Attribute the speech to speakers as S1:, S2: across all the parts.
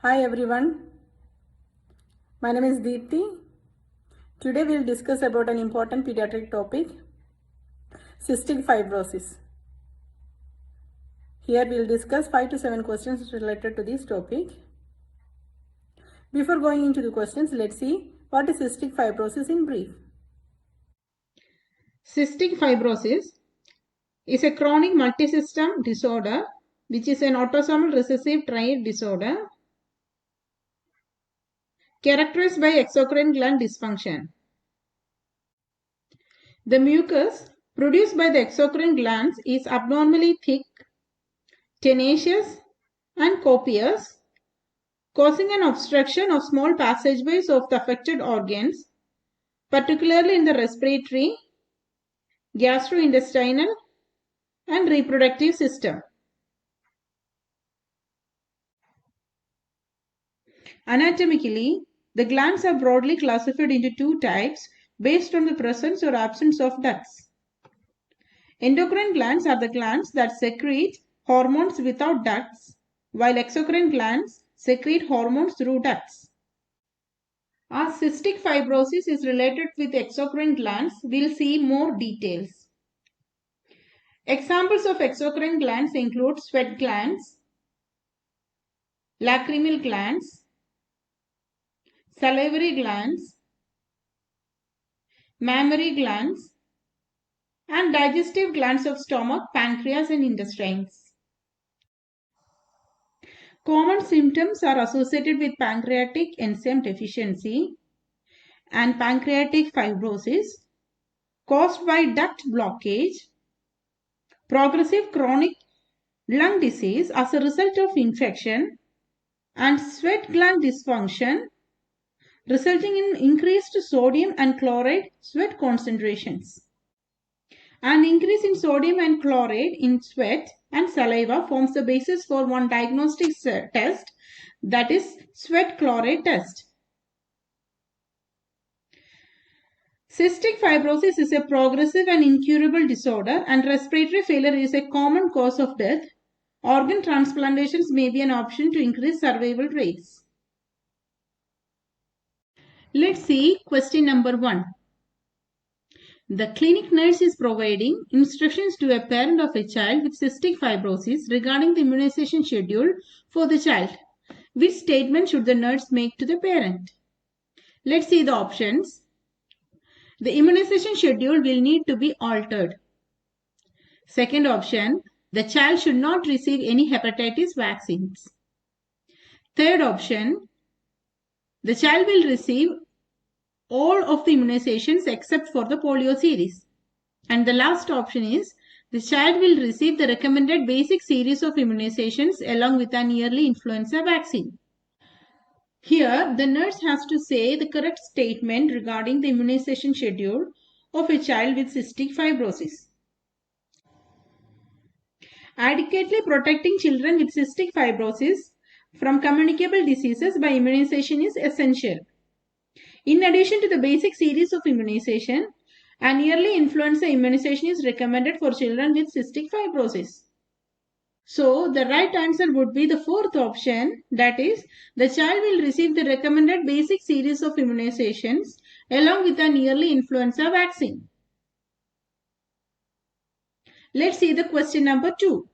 S1: Hi everyone, my name is Deepthi. Today we will discuss about an important pediatric topic, cystic fibrosis. Here we will discuss 5 to 7 questions related to this topic. Before going into the questions, let's see what is cystic fibrosis in brief.
S2: Cystic fibrosis is a chronic multisystem disorder which is an autosomal recessive trait disorder characterized by exocrine gland dysfunction. The mucus produced by the exocrine glands is abnormally thick, tenacious, and copious, causing an obstruction of small passageways of the affected organs, particularly in the respiratory, gastrointestinal, and reproductive system. Anatomically, the glands are broadly classified into two types based on the presence or absence of ducts. Endocrine glands are the glands that secrete hormones without ducts, while exocrine glands secrete hormones through ducts. As cystic fibrosis is related with exocrine glands, we'll see more details. Examples of exocrine glands include sweat glands, lacrimal glands, salivary glands, mammary glands, and digestive glands of stomach, pancreas, and intestines. Common symptoms are associated with pancreatic enzyme deficiency and pancreatic fibrosis caused by duct blockage, progressive chronic lung disease as a result of infection, and sweat gland dysfunction resulting in increased sodium and chloride sweat concentrations. An increase in sodium and chloride in sweat and saliva forms the basis for one diagnostic test, that is sweat chloride test. Cystic fibrosis is a progressive and incurable disorder, and respiratory failure is a common cause of death. Organ transplantations may be an option to increase survival rates. Let's see question number 1. The clinic nurse is providing instructions to a parent of a child with cystic fibrosis regarding the immunization schedule for the child. Which statement should the nurse make to the parent? Let's see the options. The immunization schedule will need to be altered. Second option, the child should not receive any hepatitis vaccines. Third option, the child will receive all of the immunizations except for the polio series. And the last option is, the child will receive the recommended basic series of immunizations along with an yearly influenza vaccine. Here, the nurse has to say the correct statement regarding the immunization schedule of a child with cystic fibrosis. Adequately protecting children with cystic fibrosis from communicable diseases by immunization is essential. In addition to the basic series of immunization, an yearly influenza immunization is recommended for children with cystic fibrosis. So, the right answer would be the fourth option, that is, the child will receive the recommended basic series of immunizations along with an yearly influenza vaccine. Let's see the question number 2.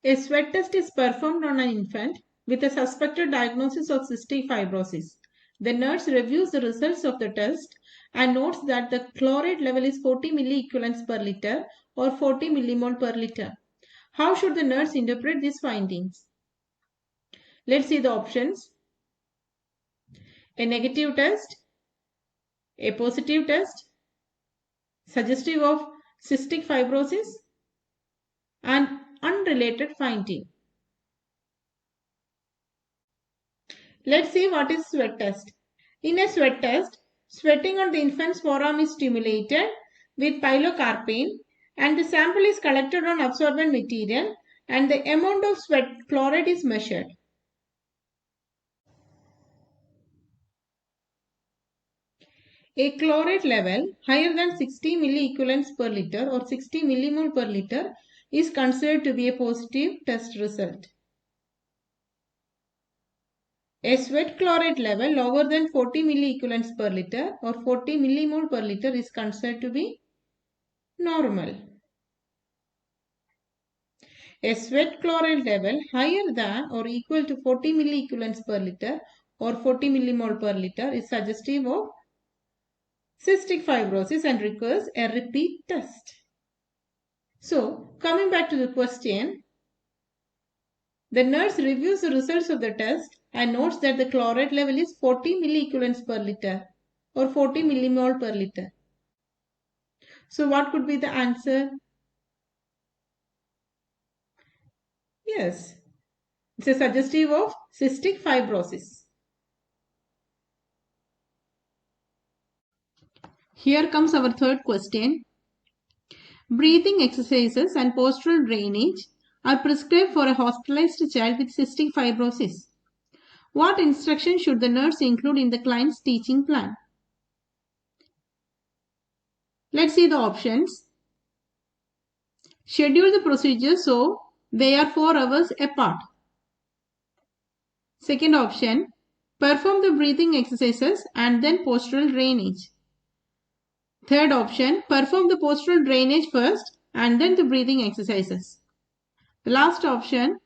S2: A sweat test is performed on an infant with a suspected diagnosis of cystic fibrosis. The nurse reviews the results of the test and notes that the chloride level is 40 milliequivalents per liter or 40 millimole per liter. How should the nurse interpret these findings? Let's see the options. A negative test, a positive test, suggestive of cystic fibrosis, and unrelated finding. Let's see what is sweat test. In a sweat test, sweating on the infant's forearm is stimulated with pilocarpine and the sample is collected on absorbent material and the amount of sweat chloride is measured. A chloride level higher than 60 milliequivalents per liter or 60 millimole per liter is considered to be a positive test result. A sweat chloride level lower than 40 milliequivalents per liter or 40 millimole per liter is considered to be normal. A sweat chloride level higher than or equal to 40 milliequivalents per liter or 40 millimole per liter is suggestive of cystic fibrosis and requires a repeat test. So, coming back to the question, the nurse reviews the results of the test and notes that the chloride level is 40 milliequivalents per liter or 40 millimole per liter. So, what could be the answer? Yes, it's a suggestive of cystic fibrosis. Here comes our third question. Breathing exercises and postural drainage are prescribed for a hospitalized child with cystic fibrosis. What instructions should the nurse include in the client's teaching plan? Let's see the options. Schedule the procedure so they are 4 hours apart. Second option, perform the breathing exercises and then postural drainage. Third option, perform the postural drainage first and then the breathing exercises. The last option,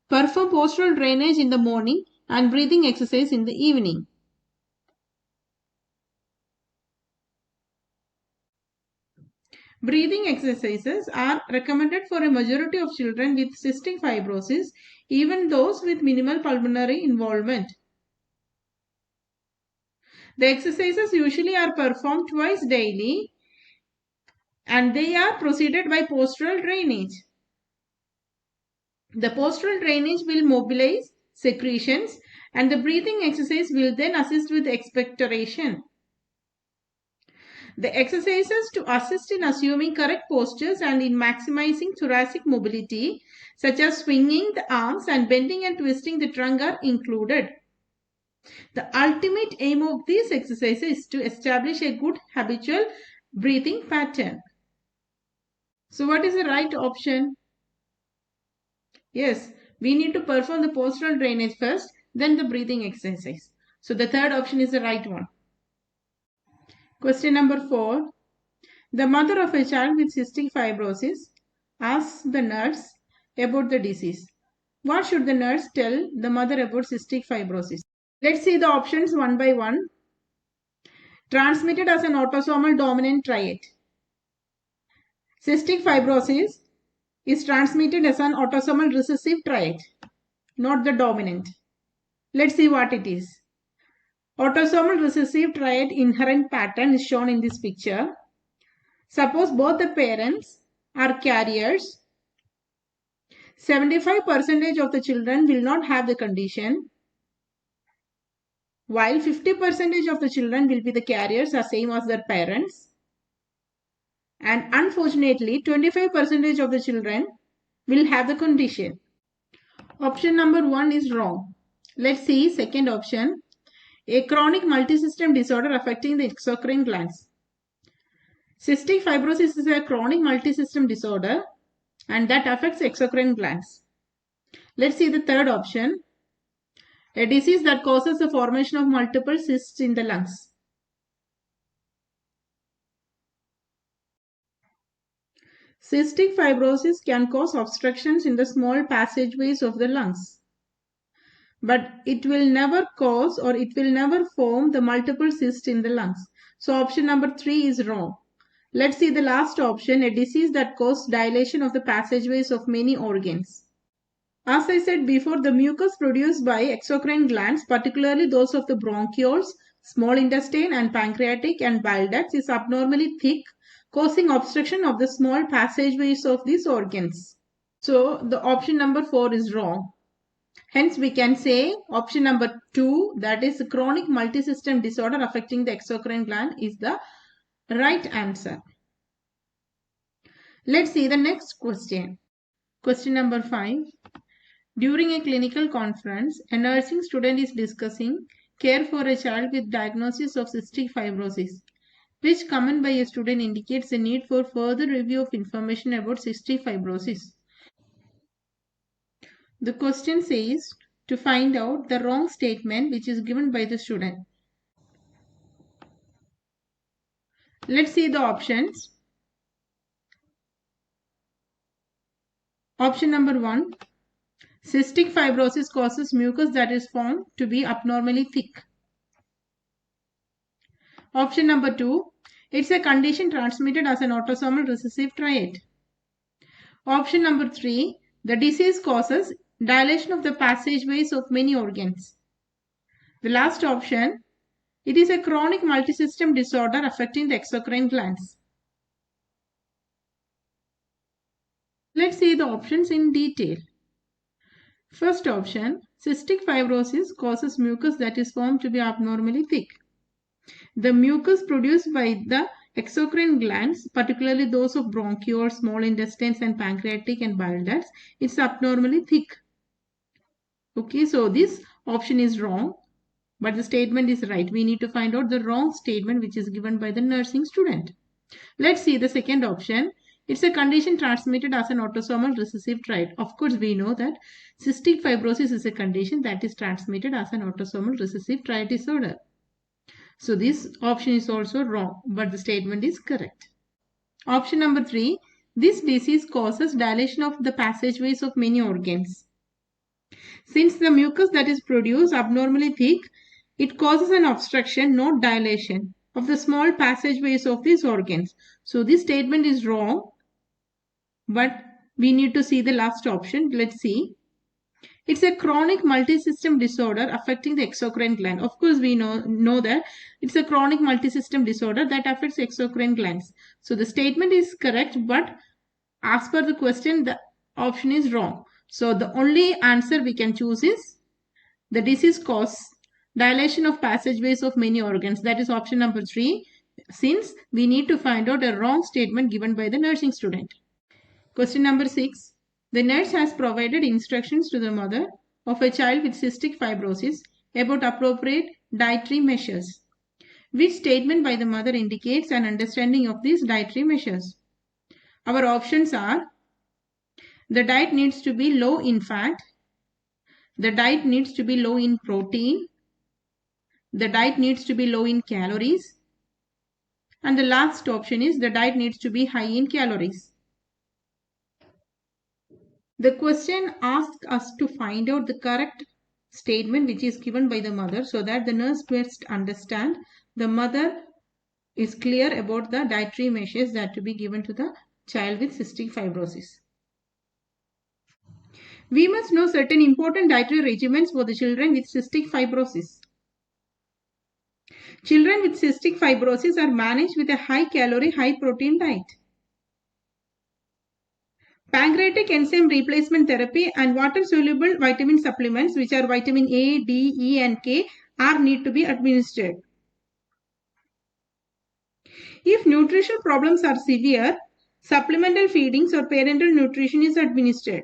S2: perform postural drainage in the morning and breathing exercise in the evening. Breathing exercises are recommended for a majority of children with cystic fibrosis, even those with minimal pulmonary involvement. The exercises usually are performed twice daily and they are preceded by postural drainage. The postural drainage will mobilize secretions and the breathing exercise will then assist with expectoration. The exercises to assist in assuming correct postures and in maximizing thoracic mobility, such as swinging the arms and bending and twisting the trunk, are included. The ultimate aim of these exercises is to establish a good habitual breathing pattern. So what is the right option? Yes, we need to perform the postural drainage first, then the breathing exercise. So the third option is the right one. Question number 4. The mother of a child with cystic fibrosis asks the nurse about the disease. What should the nurse tell the mother about cystic fibrosis? Let's see the options one by one. Transmitted as an autosomal dominant trait. Cystic fibrosis is transmitted as an autosomal recessive trait, not the dominant. Let's see what it is. Autosomal recessive trait inherent pattern is shown in this picture. Suppose both the parents are carriers. 75% of the children will not have the condition, while 50% of the children will be the carriers are same as their parents. And unfortunately, 25% of the children will have the condition. Option number 1 is wrong. Let's see second option. A chronic multisystem disorder affecting the exocrine glands. Cystic fibrosis is a chronic multisystem disorder and that affects exocrine glands. Let's see the third option. A disease that causes the formation of multiple cysts in the lungs. Cystic fibrosis can cause obstructions in the small passageways of the lungs. But it will never cause or it will never form the multiple cysts in the lungs. So option number 3 is wrong. Let's see the last option, a disease that causes dilation of the passageways of many organs. As I said before, the mucus produced by exocrine glands, particularly those of the bronchioles, small intestine and pancreatic and bile ducts, is abnormally thick, causing obstruction of the small passageways of these organs. So the option number 4 is wrong. Hence, we can say option number 2, that is chronic multisystem disorder affecting the exocrine gland, is the right answer. Let's see the next question. Question number 5. During a clinical conference, a nursing student is discussing care for a child with diagnosis of cystic fibrosis. Which comment by a student indicates the need for further review of information about cystic fibrosis? The question says to find out the wrong statement which is given by the student. Let's see the options. Option number 1. Cystic fibrosis causes mucus that is formed to be abnormally thick. Option number 2. It's a condition transmitted as an autosomal recessive trait. Option number 3. The disease causes dilation of the passageways of many organs. The last option. It is a chronic multisystem disorder affecting the exocrine glands. Let's see the options in detail. First option, cystic fibrosis causes mucus that is formed to be abnormally thick. The mucus produced by the exocrine glands, particularly those of bronchioles, small intestines, and pancreatic and bile ducts, is abnormally thick. Okay, so this option is wrong, but the statement is right. We need to find out the wrong statement which is given by the nursing student. Let's see the second option. It's a condition transmitted as an autosomal recessive trait. Of course, we know that cystic fibrosis is a condition that is transmitted as an autosomal recessive trait disorder. So this option is also wrong, but the statement is correct. Option number 3. This disease causes dilation of the passageways of many organs. Since the mucus that is produced abnormally thick, it causes an obstruction, not dilation, of the small passageways of these organs. So this statement is wrong, but we need to see the last option. Let's see. It's a chronic multisystem disorder affecting the exocrine gland. Of course, we know that it's a chronic multisystem disorder that affects exocrine glands. So the statement is correct, but as per the question, the option is wrong. So the only answer we can choose is the disease causes dilation of passageways of many organs. That is option number 3, since we need to find out a wrong statement given by the nursing student. Question number 6. The nurse has provided instructions to the mother of a child with cystic fibrosis about appropriate dietary measures. Which statement by the mother indicates an understanding of these dietary measures? Our options are: the diet needs to be low in fat, the diet needs to be low in protein, the diet needs to be low in calories, and the last option is the diet needs to be high in calories. The question asks us to find out the correct statement which is given by the mother so that the nurse must understand the mother is clear about the dietary measures that to be given to the child with cystic fibrosis. We must know certain important dietary regimens for the children with cystic fibrosis. Children with cystic fibrosis are managed with a high calorie, high protein diet. Pancreatic enzyme replacement therapy and water-soluble vitamin supplements, which are vitamin A, D, E, and K, are need to be administered. If nutritional problems are severe, supplemental feedings or parenteral nutrition is administered.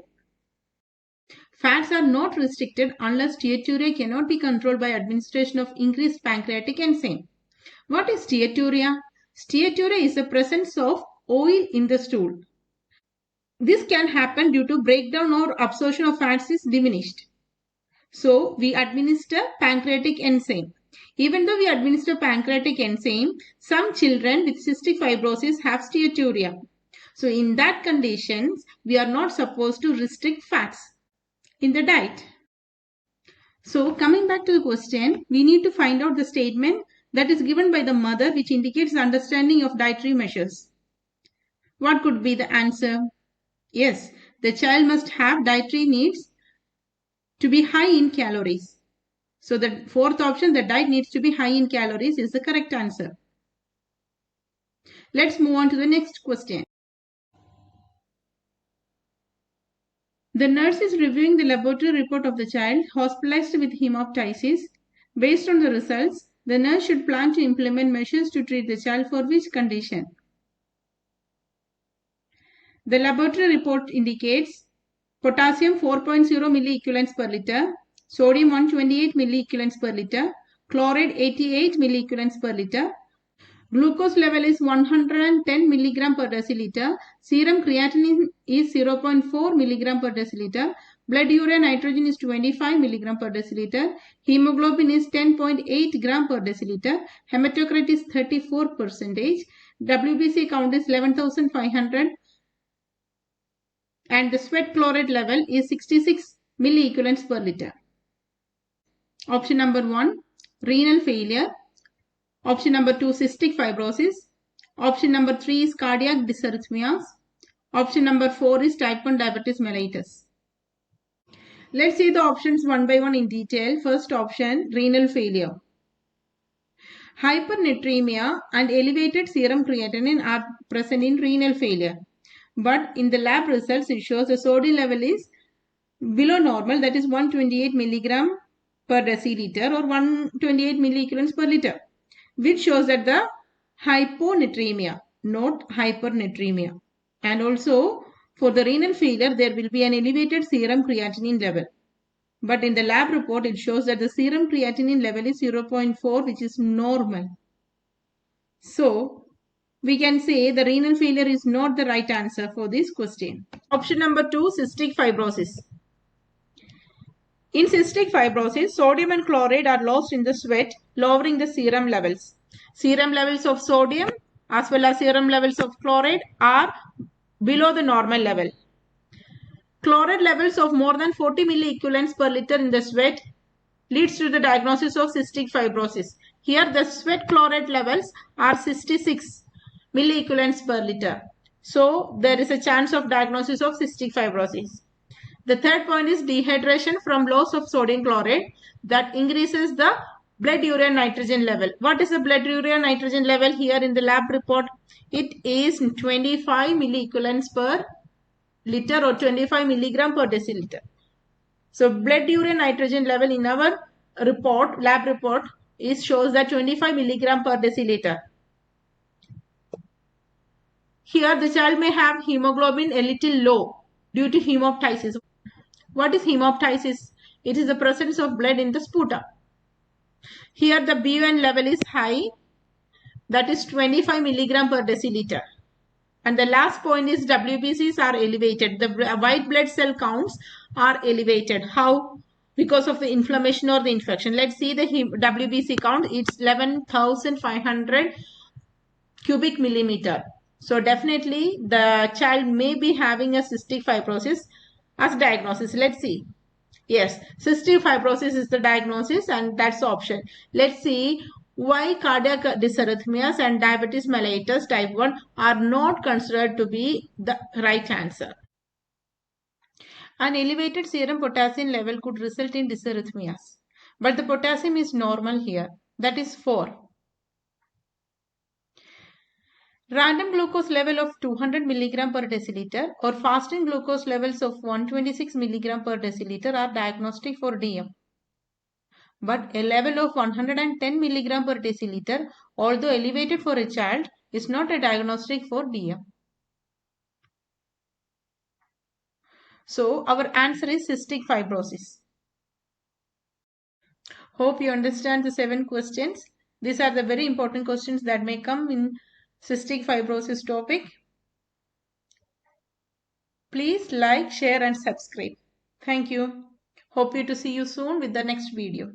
S2: Fats are not restricted unless steatorrhea cannot be controlled by administration of increased pancreatic enzyme. What is steatorrhea? Steatorrhea is the presence of oil in the stool. This can happen due to breakdown or absorption of fats is diminished. So we administer pancreatic enzyme. Even though we administer pancreatic enzyme, some children with cystic fibrosis have steatorrhea. So in that conditions, we are not supposed to restrict fats in the diet. So coming back to the question, we need to find out the statement that is given by the mother which indicates the understanding of dietary measures. What could be the answer? Yes, the child must have dietary needs to be high in calories. So the fourth option, the diet needs to be high in calories, is the correct answer. Let's move on to the next question. The nurse is reviewing the laboratory report of the child hospitalized with hemoptysis. Based on the results, the nurse should plan to implement measures to treat the child for which condition? The laboratory report indicates potassium 4.0 milliequivalents per liter, sodium 128 milliequivalents per liter, chloride 88 milliequivalents per liter. Glucose level is 110 milligram per deciliter. Serum creatinine is 0.4 milligram per deciliter. Blood urea nitrogen is 25 milligram per deciliter. Hemoglobin is 10.8 gram per deciliter. Hematocrit is 34%. WBC count is 11,500. And the sweat chloride level is 66 milliequivalents per liter. Option number 1, renal failure. Option number 2, cystic fibrosis. Option number 3 is cardiac dysarrhythmias. Option number 4 is type 1 diabetes mellitus. Let's see the options one by one in detail. First option, renal failure. Hypernatremia and elevated serum creatinine are present in renal failure. But in the lab results, it shows the sodium level is below normal, that is 128 milligram per deciliter or 128 milliequivalents per liter, which shows that the hyponatremia, not hypernatremia. And also for the renal failure, there will be an elevated serum creatinine level. But in the lab report, it shows that the serum creatinine level is 0.4, which is normal. So we can say the renal failure is not the right answer for this question. Option number 2, cystic fibrosis. In cystic fibrosis, sodium and chloride are lost in the sweat, lowering the serum levels. Serum levels of sodium as well as serum levels of chloride are below the normal level. Chloride levels of more than 40 milliequivalents per liter in the sweat leads to the diagnosis of cystic fibrosis. Here the sweat chloride levels are 66 milliequivalents per liter. So there is a chance of diagnosis of cystic fibrosis. The third point is dehydration from loss of sodium chloride that increases the blood urea nitrogen level. What is the blood urea nitrogen level here in the lab report? It is 25 milliequivalents per liter or 25 milligram per deciliter. So blood urea nitrogen level in our report, lab report, shows that 25 milligram per deciliter. Here the child may have hemoglobin a little low due to hemoptysis. What is hemoptysis? It is the presence of blood in the sputum. Here the BUN level is high, that is 25 milligram per deciliter. And the last point is WBCs are elevated. The white blood cell counts are elevated. How? Because of the inflammation or the infection. Let's see the WBC count. It's 11,500 cubic millimeter. So definitely the child may be having a cystic fibrosis as diagnosis. Let's see. Yes, cystic fibrosis is the diagnosis and that's the option. Let's see why cardiac dysarrhythmias and diabetes mellitus type 1 are not considered to be the right answer. An elevated serum potassium level could result in dysarrhythmias, but the potassium is normal here, that is 4. Random glucose level of 200 milligram per deciliter or fasting glucose levels of 126 milligram per deciliter are diagnostic for DM. But a level of 110 milligram per deciliter, although elevated for a child, is not a diagnostic for DM. So our answer is cystic fibrosis. Hope you understand the 7 questions. These are the very important questions that may come in cystic fibrosis topic. Please like, share and subscribe. Thank you. Hope to see you soon with the next video.